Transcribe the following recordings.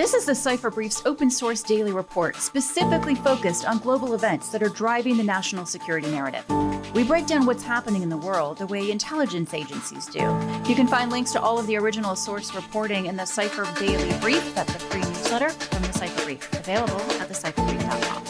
This is the Cipher Brief's open source daily report, specifically focused on global events that are driving the national security narrative. We break down what's happening in the world the way intelligence agencies do. You can find links to all of the original source reporting in the Cipher Daily Brief. That's a free newsletter from the Cipher Brief, available at thecipherbrief.com.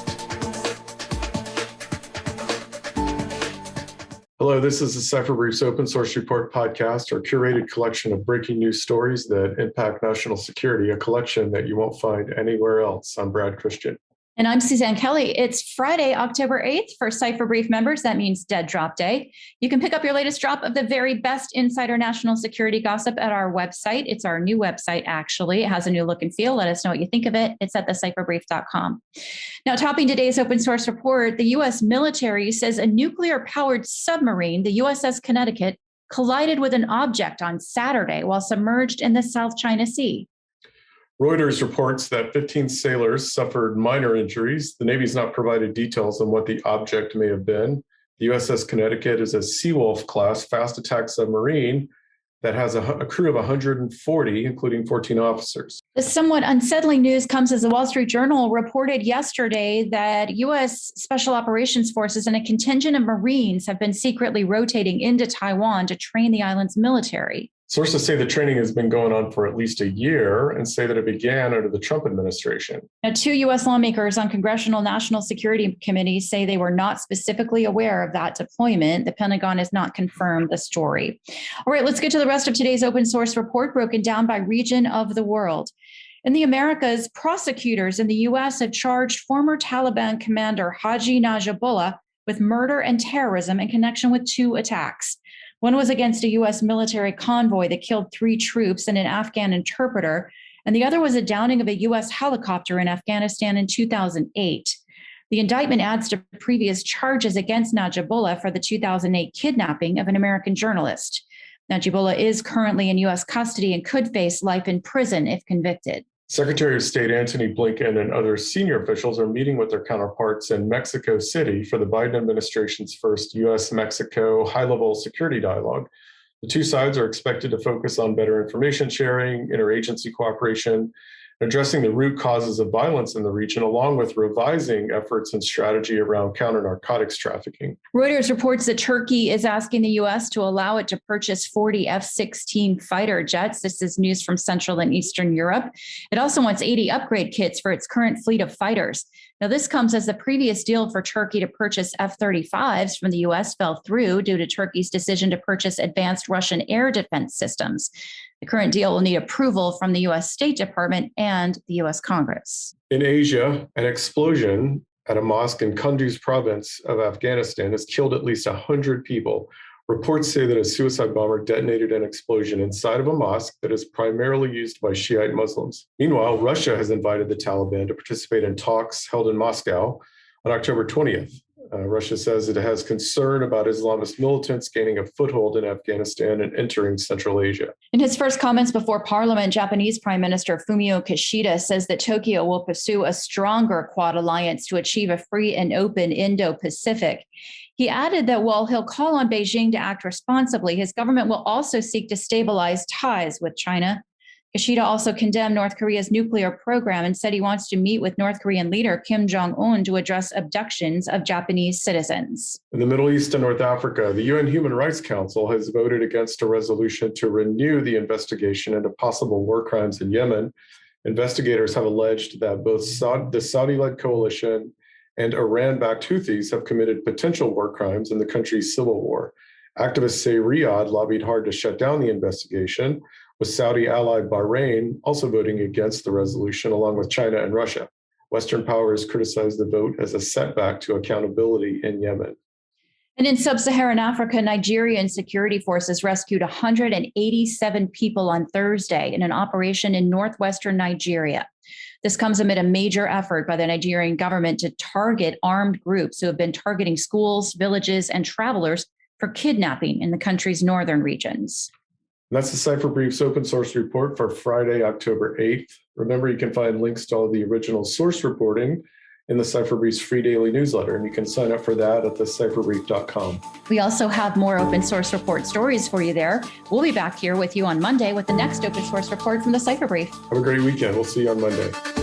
Hello, this is the Cipher Brief's Open Source Report podcast, our curated collection of breaking news stories that impact national security, a collection that you won't find anywhere else. I'm Brad Christian. And I'm Suzanne Kelly. It's Friday, October 8th for Cipher Brief members. That means Dead Drop Day. You can pick up your latest drop of the very best insider national security gossip at our website. It's our new website, actually. It has a new look and feel. Let us know what you think of it. It's at thecipherbrief.com. Now, topping today's open source report, the U.S. military says a nuclear-powered submarine, the USS Connecticut, collided with an object on Saturday while submerged in the South China Sea. Reuters reports that 15 sailors suffered minor injuries. The Navy's not provided details on what the object may have been. The USS Connecticut is a Seawolf-class fast attack submarine that has a crew of 140, including 14 officers. The somewhat unsettling news comes as the Wall Street Journal reported yesterday that U.S. Special Operations Forces and a contingent of Marines have been secretly rotating into Taiwan to train the island's military. Sources say the training has been going on for at least a year and say that it began under the Trump administration. Now, two U.S. lawmakers on Congressional National Security Committees say they were not specifically aware of that deployment. The Pentagon has not confirmed the story. All right, let's get to the rest of today's open source report, broken down by region of the world. In the Americas, prosecutors in the U.S. have charged former Taliban commander Haji Najibullah with murder and terrorism in connection with two attacks. One was against a U.S. military convoy that killed 3 troops and an Afghan interpreter, and the other was a downing of a U.S. helicopter in Afghanistan in 2008. The indictment adds to previous charges against Najibullah for the 2008 kidnapping of an American journalist. Najibullah is currently in U.S. custody and could face life in prison if convicted. Secretary of State Antony Blinken and other senior officials are meeting with their counterparts in Mexico City for the Biden administration's first U.S.-Mexico high-level security dialogue. The two sides are expected to focus on better information sharing, interagency cooperation, addressing the root causes of violence in the region, along with revising efforts and strategy around counter-narcotics trafficking. Reuters reports that Turkey is asking the U.S. to allow it to purchase 40 F-16 fighter jets. This is news from Central and Eastern Europe. It also wants 80 upgrade kits for its current fleet of fighters. Now, this comes as the previous deal for Turkey to purchase F-35s from the U.S. fell through due to Turkey's decision to purchase advanced Russian air defense systems. The current deal will need approval from the U.S. State Department and the U.S. Congress. In Asia, an explosion at a mosque in Kunduz province of Afghanistan has killed at least 100 people. Reports say that a suicide bomber detonated an explosion inside of a mosque that is primarily used by Shiite Muslims. Meanwhile, Russia has invited the Taliban to participate in talks held in Moscow on October 20th. Russia says it has concern about Islamist militants gaining a foothold in Afghanistan and entering Central Asia. In his first comments before Parliament, Japanese Prime Minister Fumio Kishida says that Tokyo will pursue a stronger Quad alliance to achieve a free and open Indo-Pacific. He added that while he'll call on Beijing to act responsibly, his government will also seek to stabilize ties with China. Kishida also condemned North Korea's nuclear program and said he wants to meet with North Korean leader Kim Jong-un to address abductions of Japanese citizens. In the Middle East and North Africa, the UN Human Rights Council has voted against a resolution to renew the investigation into possible war crimes in Yemen. Investigators have alleged that both the Saudi-led coalition and Iran-backed Houthis have committed potential war crimes in the country's civil war. Activists say Riyadh lobbied hard to shut down the investigation, with Saudi ally Bahrain also voting against the resolution, along with China and Russia. Western powers criticized the vote as a setback to accountability in Yemen. And in sub-Saharan Africa, Nigerian security forces rescued 187 people on Thursday in an operation in northwestern Nigeria. This comes amid a major effort by the Nigerian government to target armed groups who have been targeting schools, villages, and travelers for kidnapping in the country's northern regions. And that's the Cipher Brief's open source report for Friday, October 8th. Remember, you can find links to all the original source reporting in the Cipher Brief's free daily newsletter, and you can sign up for that at thecipherbrief.com. We also have more open source report stories for you there. We'll be back here with you on Monday with the next open source report from the Cipher Brief. Have a great weekend. We'll see you on Monday.